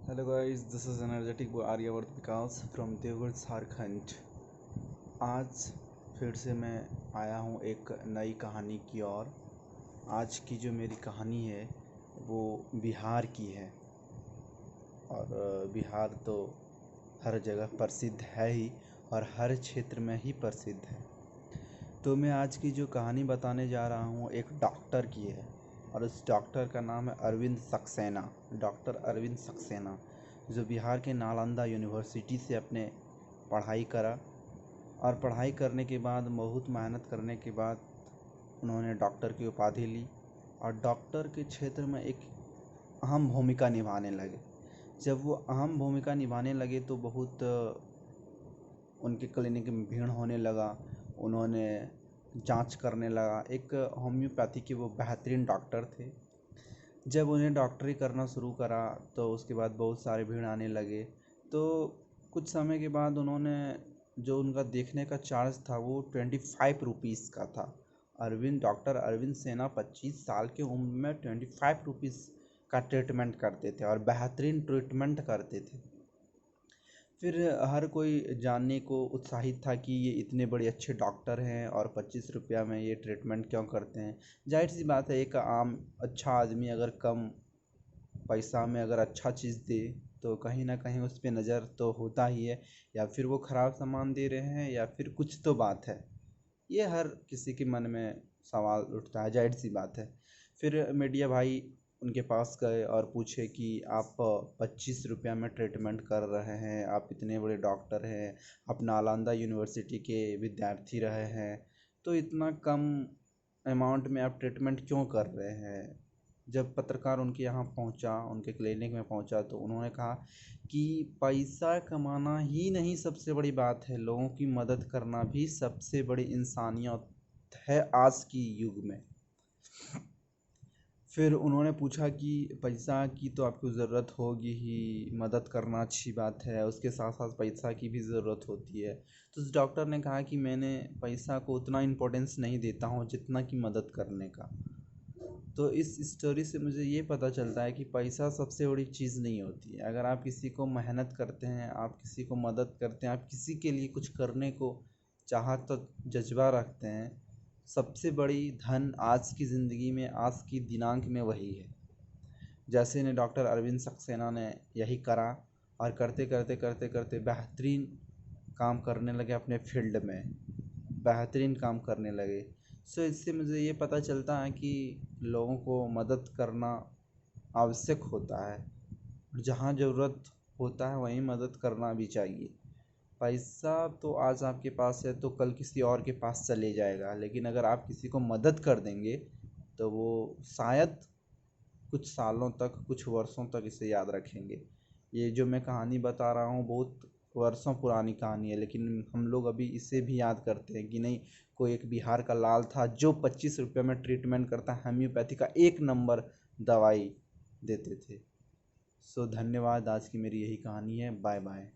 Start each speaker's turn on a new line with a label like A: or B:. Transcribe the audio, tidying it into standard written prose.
A: Hello guys, this is energetic Aryavart Vikas from Deogarh Jharkhand. आज फिर से मैं आया हूँ एक नई कहानी की ओर। आज की जो मेरी कहानी है वो बिहार की है और बिहार तो हर जगह प्रसिद्ध है ही और हर क्षेत्र में ही प्रसिद्ध है। तो मैं आज की जो कहानी बताने जा रहा हूँ एक डॉक्टर की है और उस डॉक्टर का नाम है अरविंद सक्सेना। डॉक्टर अरविंद सक्सेना जो बिहार के नालंदा यूनिवर्सिटी से अपने पढ़ाई करा और पढ़ाई करने के बाद बहुत मेहनत करने के बाद उन्होंने डॉक्टर की उपाधि ली और डॉक्टर के क्षेत्र में एक अहम भूमिका निभाने लगे। जब वो अहम भूमिका निभाने लगे तो बहुत उनके क्लिनिक में भीड़ होने लगा। उन्होंने जांच करने लगा। एक होम्योपैथी के वो बेहतरीन डॉक्टर थे। जब उन्हें डॉक्टरी करना शुरू करा तो उसके बाद बहुत सारे भीड़ आने लगे। तो कुछ समय के बाद उन्होंने जो उनका देखने का चार्ज था वो 25 रुपीज़ का था। डॉक्टर अरविंद सेना 25 साल की उम्र में 25 रुपीज़ का ट्रीटमेंट करते थे और बेहतरीन ट्रीटमेंट करते थे। फिर हर कोई जानने को उत्साहित था कि ये इतने बड़े अच्छे डॉक्टर हैं और 25 रुपया में ये ट्रीटमेंट क्यों करते हैं। जाहिर सी बात है, एक आम अच्छा आदमी अगर कम पैसा में अगर अच्छा चीज़ दे तो कहीं ना कहीं उस पर नज़र तो होता ही है, या फिर वो ख़राब सामान दे रहे हैं या फिर कुछ तो बात है। ये हर किसी के मन में सवाल उठता है, जाहिर सी बात है। फिर मीडिया भाई उनके पास गए और पूछे कि आप 25 रुपया में ट्रीटमेंट कर रहे हैं, आप इतने बड़े डॉक्टर हैं, आप नालंदा यूनिवर्सिटी के विद्यार्थी रहे हैं, तो इतना कम अमाउंट में आप ट्रीटमेंट क्यों कर रहे हैं। जब पत्रकार उनके यहाँ पहुँचा, उनके क्लिनिक में पहुँचा, तो उन्होंने कहा कि पैसा कमाना ही नहीं सबसे बड़ी बात है, लोगों की मदद करना भी सबसे बड़ी इंसानियत है आज की युग में। फिर उन्होंने पूछा कि पैसा की तो आपको ज़रूरत होगी ही, मदद करना अच्छी बात है, उसके साथ साथ पैसा की भी ज़रूरत होती है। तो उस डॉक्टर ने कहा कि मैंने पैसा को उतना इम्पोर्टेंस नहीं देता हूँ जितना कि मदद करने का। तो इस स्टोरी से मुझे ये पता चलता है कि पैसा सबसे बड़ी चीज़ नहीं होती है। अगर आप किसी को मेहनत करते हैं, आप किसी को मदद करते हैं, आप किसी के लिए कुछ करने को चाहत जज्बा रखते हैं, सबसे बड़ी धन आज की ज़िंदगी में, आज की दिनांक में वही है। जैसे ने डॉक्टर अरविंद सक्सेना ने यही करा और करते करते करते करते बेहतरीन काम करने लगे, अपने फील्ड में बेहतरीन काम करने लगे। सो इससे मुझे ये पता चलता है कि लोगों को मदद करना आवश्यक होता है, जहाँ ज़रूरत होता है वहीं मदद करना भी चाहिए। पैसा तो आज आपके पास है तो कल किसी और के पास चले जाएगा, लेकिन अगर आप किसी को मदद कर देंगे तो वो शायद कुछ सालों तक, कुछ वर्षों तक इसे याद रखेंगे। ये जो मैं कहानी बता रहा हूँ बहुत वर्षों पुरानी कहानी है, लेकिन हम लोग अभी इसे भी याद करते हैं कि नहीं, कोई एक बिहार का लाल था जो 25 रुपये में ट्रीटमेंट करता, होम्योपैथी का 1 नंबर दवाई देते थे। सो धन्यवाद। आज की मेरी यही कहानी है। Bye bye.